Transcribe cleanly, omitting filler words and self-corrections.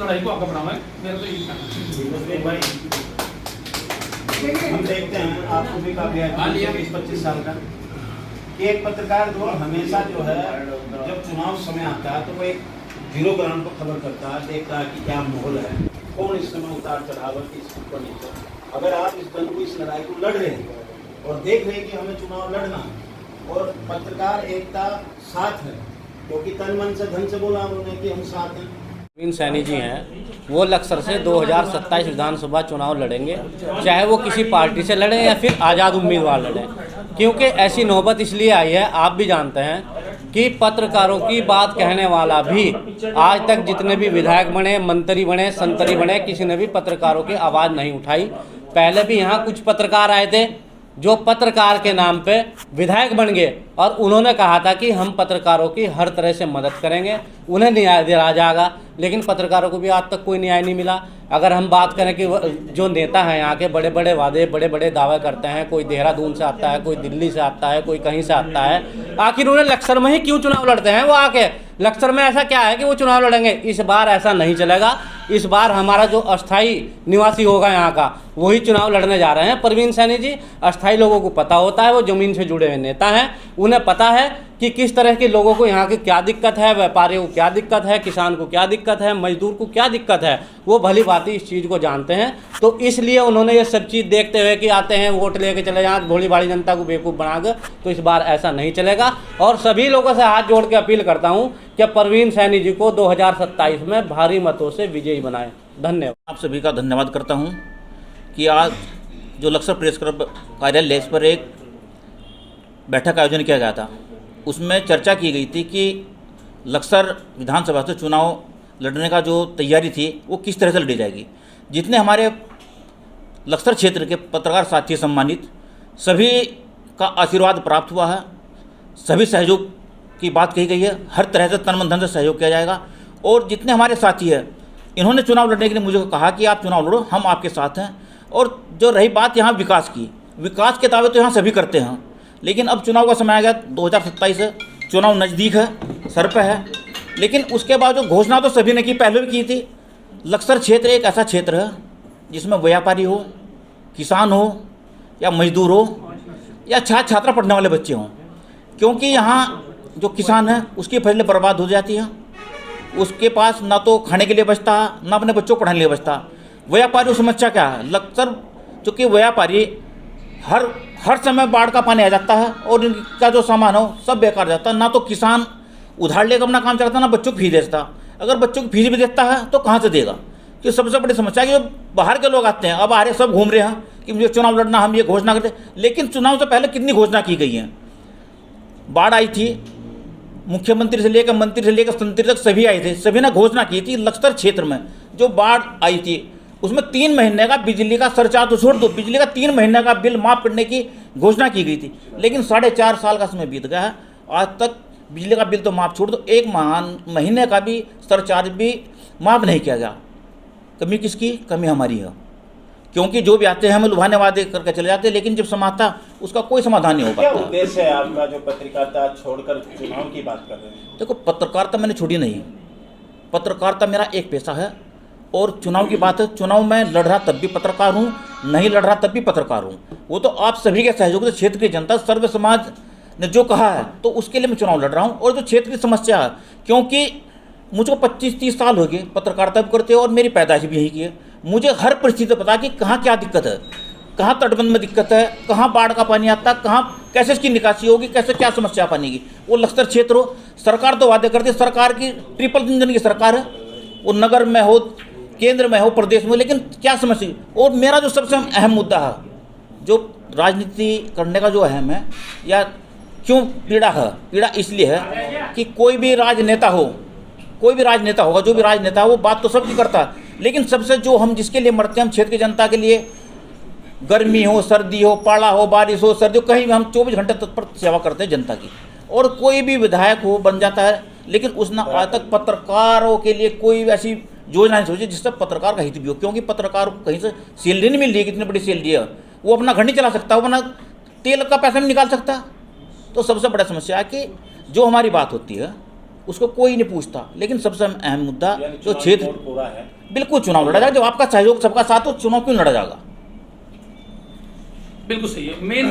लड़ाई को आगे बढ़ाऊंगा। मेरा तो यही कहना है भाई, हम देखते हैं आपको भी काफी 20-25 साल का कि एक पत्रकार जो हमेशा जो है जब चुनाव समय आता है तो वो एक जीरो ग्राउंड को खबर करता है, देखता है कि क्या माहौल है, कौन इस समय उतार चढ़ाव किस ऊपर नीचे। अगर आप इस जंग को, इस लड़ाई को लड़ रहे हैं और देख रहे हैं कि हमें चुनाव लड़ना और पत्रकार एकता साथ है, क्योंकि तन मन से धन से बोला उन्होंने कि हम साथ हैं। परवीन सैनी जी हैं, वो लक्सर से 2027 विधानसभा चुनाव लड़ेंगे, चाहे वो किसी पार्टी से लड़ें या फिर आज़ाद उम्मीदवार लड़ें। क्योंकि ऐसी नौबत इसलिए आई है, आप भी जानते हैं कि पत्रकारों की बात कहने वाला भी आज तक जितने भी विधायक बने, मंत्री बने, संतरी बने, किसी ने भी पत्रकारों की आवाज़ नहीं उठाई। पहले भी यहाँ कुछ पत्रकार आए थे जो पत्रकार के नाम पे विधायक बन गए और उन्होंने कहा था कि हम पत्रकारों की हर तरह से मदद करेंगे, उन्हें न्याय दिया जाएगा, लेकिन पत्रकारों को भी आज तक कोई न्याय नहीं मिला। अगर हम बात करें कि जो नेता हैं यहाँ के, बड़े बड़े वादे, बड़े बड़े दावे करते हैं, कोई देहरादून से आता है, कोई दिल्ली से आता है, कोई कहीं से आता है, आखिर उन्हें लक्सर में ही क्यों चुनाव लड़ते हैं? वो आके लक्सर में ऐसा क्या है कि वो चुनाव लड़ेंगे? इस बार ऐसा नहीं चलेगा। इस बार हमारा जो अस्थाई निवासी होगा यहाँ का, वही चुनाव लड़ने जा रहे हैं। परवीन सैनी जी, अस्थाई लोगों को पता होता है, वो ज़मीन से जुड़े हुए नेता हैं, उन्हें पता है कि किस तरह के लोगों को यहाँ की क्या दिक्कत है, व्यापारियों को क्या दिक्कत है, किसान को क्या दिक्कत है, मजदूर को क्या दिक्कत है, वो भली भांति इस चीज़ को जानते हैं। तो इसलिए उन्होंने ये सब चीज़ देखते हुए कि आते हैं वोट लेके चले जाएं, भोली भाली जनता को बेवकूफ़ बनाकर, तो इस बार ऐसा नहीं चलेगा। और सभी लोगों से हाथ जोड़ के अपील करता हूँ कि परवीन सैनी जी को 2027 में भारी मतों से विजयी बनाएं। धन्यवाद। आप सभी का धन्यवाद करता हूं कि आज जो लक्सर प्रेस क्लब कार्यालय, इस पर एक बैठक का आयोजन किया गया था। उसमें चर्चा की गई थी कि लक्सर विधानसभा से चुनाव लड़ने का जो तैयारी थी वो किस तरह से लड़ी जाएगी। जितने हमारे लक्सर क्षेत्र के पत्रकार साथी सम्मानित, सभी का आशीर्वाद प्राप्त हुआ है, सभी सहयोग की बात कही गई है, हर तरह से तन मन धन से सहयोग किया जाएगा। और जितने हमारे साथी हैं, इन्होंने चुनाव लड़ने के लिए मुझे कहा कि आप चुनाव लड़ो, हम आपके साथ हैं। और जो रही बात यहाँ विकास की, विकास के दावे तो यहाँ सभी करते हैं, लेकिन अब चुनाव का समय आ गया, 2027 है, चुनाव नज़दीक है, सर पे है। लेकिन उसके बाद जो घोषणा तो सभी ने की, पहले भी की थी। लक्सर क्षेत्र एक ऐसा क्षेत्र है जिसमें व्यापारी हो, किसान हो या मजदूर हो या छात्र छात्रा पढ़ने वाले बच्चे हों, क्योंकि यहाँ जो किसान है उसकी फसलें बर्बाद हो जाती हैं, उसके पास ना तो खाने के लिए बचता है, ना अपने बच्चों को पढ़ाने के लिए बचता। व्यापारी समस्या क्या है? लक्सर चूँकि व्यापारी हर समय बाढ़ का पानी आ जाता है और इनका जो सामान हो सब बेकार जाता है। ना तो किसान उधार लेकर अपना काम चलाता, ना बच्चों की फीस देता। अगर बच्चों की फीस भी देता है तो कहाँ से देगा? कि सबसे बड़ी समस्या है कि जो बाहर के लोग आते हैं, अब आ रहे सब घूम रहे हैं कि मुझे चुनाव लड़ना, हम ये घोषणा करते, लेकिन चुनाव से पहले कितनी घोषणा की गई है। बाढ़ आई थी, मुख्यमंत्री से लेकर मंत्री से लेकर संतरी तक सभी आए थे, सभी ने घोषणा की थी। लक्सर क्षेत्र में जो बाढ़ आई थी उसमें 3 महीने का बिजली का सरचार्ज तो छोड़ दो, बिजली का 3 महीने का बिल माफ़ करने की घोषणा की गई थी, लेकिन 4.5 साल का समय बीत गया है, आज तक बिजली का बिल तो माफ़ छोड़ दो, 1 महीने का भी सरचार्ज भी माफ़ नहीं किया गया। कमी किसकी? कमी हमारी है, क्योंकि जो भी आते हैं हमें लुभाने वादे करके चले जाते हैं, लेकिन जब समाता उसका कोई समाधान नहीं हो पाता। क्या उद्देश्य है आपका जो पत्रकारिता छोड़कर चुनाव की बात कर रहे हैं? देखो, पत्रकारिता मैंने छोड़ी नहीं, पत्रकारिता मेरा एक पेशा है। और चुनाव की बात है, चुनाव में लड़ रहा तब भी पत्रकार हूँ, नहीं लड़ रहा तब भी पत्रकार हूँ। वो तो आप सभी के सहयोग से, क्षेत्र की जनता, सर्व समाज ने जो कहा है तो उसके लिए मैं चुनाव लड़ रहा हूँ। और जो क्षेत्र की समस्या है, क्योंकि मुझको 25-30 साल हो गए पत्रकारिता भी करते और मेरी पैदाइश भी यही की है, मुझे हर परिस्थिति पता कि कहाँ क्या दिक्कत है, कहाँ तटबंध में दिक्कत है, कहाँ बाढ़ का पानी आता है, कहाँ कैसे इसकी निकासी होगी, कैसे क्या समस्या पानी की। वो लक्सर क्षेत्र हो, सरकार तो वादे करती है, सरकार की ट्रिपल इंजन की सरकार है, वो नगर में हो, केंद्र में हो, प्रदेश में, लेकिन क्या समस्या। और मेरा जो सबसे अहम मुद्दा है, जो राजनीति करने का जो अहम है, या क्यों पीड़ा है, पीड़ा इसलिए है कि कोई भी राजनेता हो, कोई भी राजनेता होगा, जो भी राजनेता हो, वो बात तो सबकी करता है, लेकिन सबसे जो हम जिसके लिए मरते हैं, हम क्षेत्र की जनता के लिए, गर्मी हो, सर्दी हो, पाला हो, बारिश हो, सर्दी हो, कहीं भी हम 24 घंटे तत्पर सेवा करते हैं जनता की। और कोई भी विधायक हो बन जाता है, लेकिन उसने आज तक पत्रकारों के लिए कोई ऐसी योजना नहीं सोची जिससे पत्रकार का हित भी हो, क्योंकि पत्रकार को कहीं से सैलरी नहीं मिल रही है, कितनी बड़ी सैलरी है, वो अपना घर नहीं चला सकता, वो अपना तेल का पैसा नहीं निकाल सकता। तो सबसे बड़ा समस्या है कि जो हमारी बात होती है उसको कोई नहीं पूछता। लेकिन सबसे अहम मुद्दा जो क्षेत्र, पूरा है, बिल्कुल चुनाव लड़ा जाएगा। जब आपका सहयोग सबका साथ हो, चुनाव क्यों लड़ा जाएगा? बिल्कुल सही है। मेन